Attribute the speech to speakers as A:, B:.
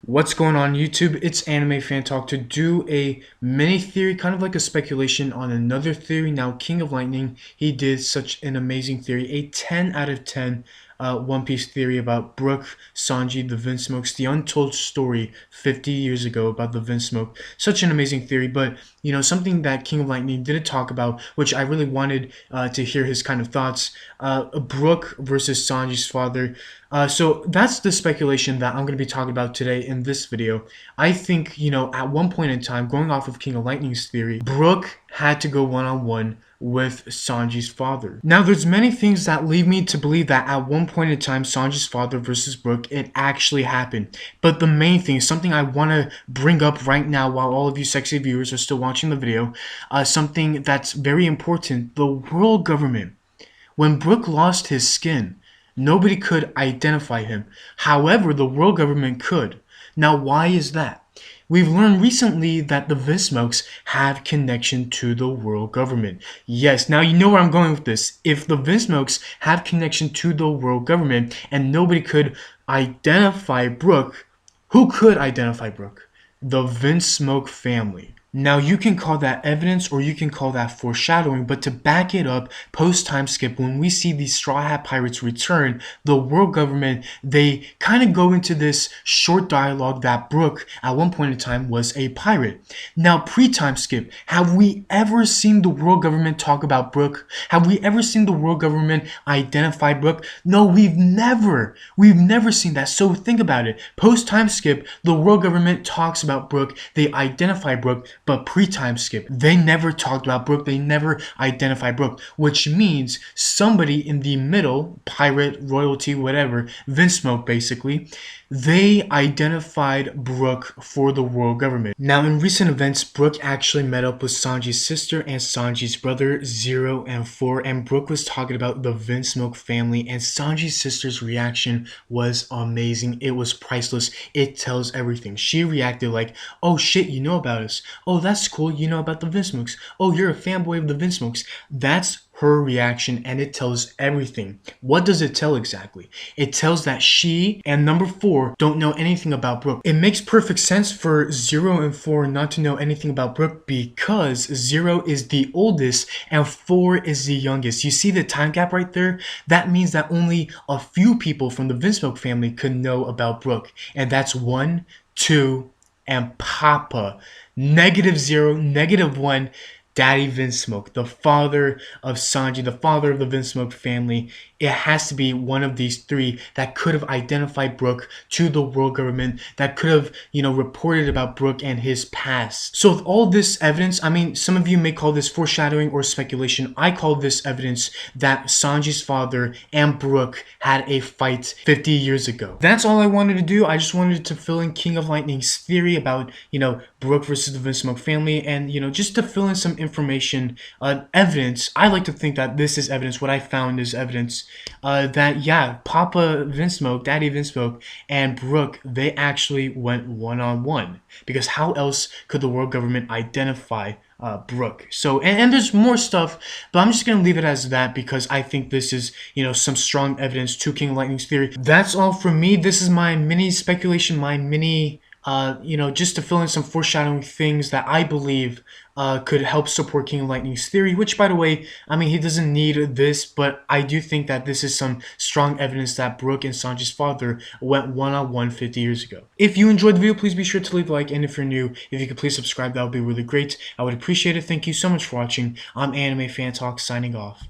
A: What's going on YouTube? It's Anime Fan Talk to do a mini theory, kind of like a speculation on another theory. Now, King of Lightning, he did such an amazing theory, a 10 out of 10 One Piece theory about Brook, Sanji, the Vinsmokes, the untold story 50 years ago about the Vinsmoke. Such an amazing theory, but something that King of Lightning didn't talk about, which I really wanted to hear his kind of thoughts. Brook versus Sanji's father. So that's the speculation that I'm going to be talking about today in this video. I think, at one point in time, going off of King of Lightning's theory, Brook had to go one-on-one with Sanji's father. Now, there's many things that lead me to believe that at one point in time, Sanji's father versus Brook, it actually happened. But the main thing, something I want to bring up right now while all of you sexy viewers are still watching the video, something that's very important, the world government. When Brook lost his skin, nobody could identify him. However, the world government could. Now, why is that? We've learned recently that the Vinsmokes have connection to the world government. Yes, now you know where I'm going with this. If the Vinsmokes have connection to the world government and nobody could identify Brook, who could identify Brook? The Vinsmoke family. Now, you can call that evidence or you can call that foreshadowing, but to back it up, post-time skip, when we see these Straw Hat Pirates return, the world government, they kind of go into this short dialogue that Brook, at one point in time, was a pirate. Now, pre-time skip, have we ever seen the world government talk about Brook? Have we ever seen the world government identify Brook? No, we've never seen that. So think about it. Post-time skip, the world government talks about Brook, they identify Brook, but pre-time skip, they never talked about Brook, they never identified Brook, which means somebody in the middle, pirate, royalty, whatever, Vinsmoke basically, they identified Brook for the world government. Now, in recent events, Brook actually met up with Sanji's sister and Sanji's brother, 0 and 4, and Brook was talking about the Vinsmoke family, and Sanji's sister's reaction was amazing. It was priceless. It tells everything. She reacted like, oh shit, you know about us. Oh, that's cool, you know about the Vinsmokes. Oh, you're a fanboy of the Vinsmokes. That's her reaction, and it tells everything. What does it tell exactly? It tells that she and number 4 don't know anything about Brook. It makes perfect sense for 0 and 4 not to know anything about Brook because 0 is the oldest and 4 is the youngest. You see the time gap right there? That means that only a few people from the Vinsmoke family could know about Brook, and that's 1, 2, and Papa. -0, -1, Daddy Vinsmoke, the father of Sanji, the father of the Vinsmoke family. It has to be one of these 3 that could have identified Brook to the world government, that could have, reported about Brook and his past. So with all this evidence, I mean, some of you may call this foreshadowing or speculation. I call this evidence that Sanji's father and Brook had a fight 50 years ago. That's all I wanted to do. I just wanted to fill in King of Lightning's theory about, Brook versus the Vinsmoke family, and, just to fill in some information, evidence. I like to think that this is evidence. What I found is evidence that, yeah, Papa Vinsmoke, Daddy Vinsmoke, and Brook, they actually went one-on-one. Because how else could the world government identify Brook? So, and there's more stuff, but I'm just going to leave it as that because I think this is, some strong evidence to King of Lightning's theory. That's all from me. This is my mini speculation, my mini just to fill in some foreshadowing things that I believe could help support King of Lightning's theory, which, by the way, I mean, he doesn't need this, but I do think that this is some strong evidence that Brook and Sanji's father went one-on-one 50 years ago. If you enjoyed the video, please be sure to leave a like, and if you're new, if you could please subscribe, that would be really great. I would appreciate it. Thank you so much for watching. I'm Anime Fan Talk, signing off.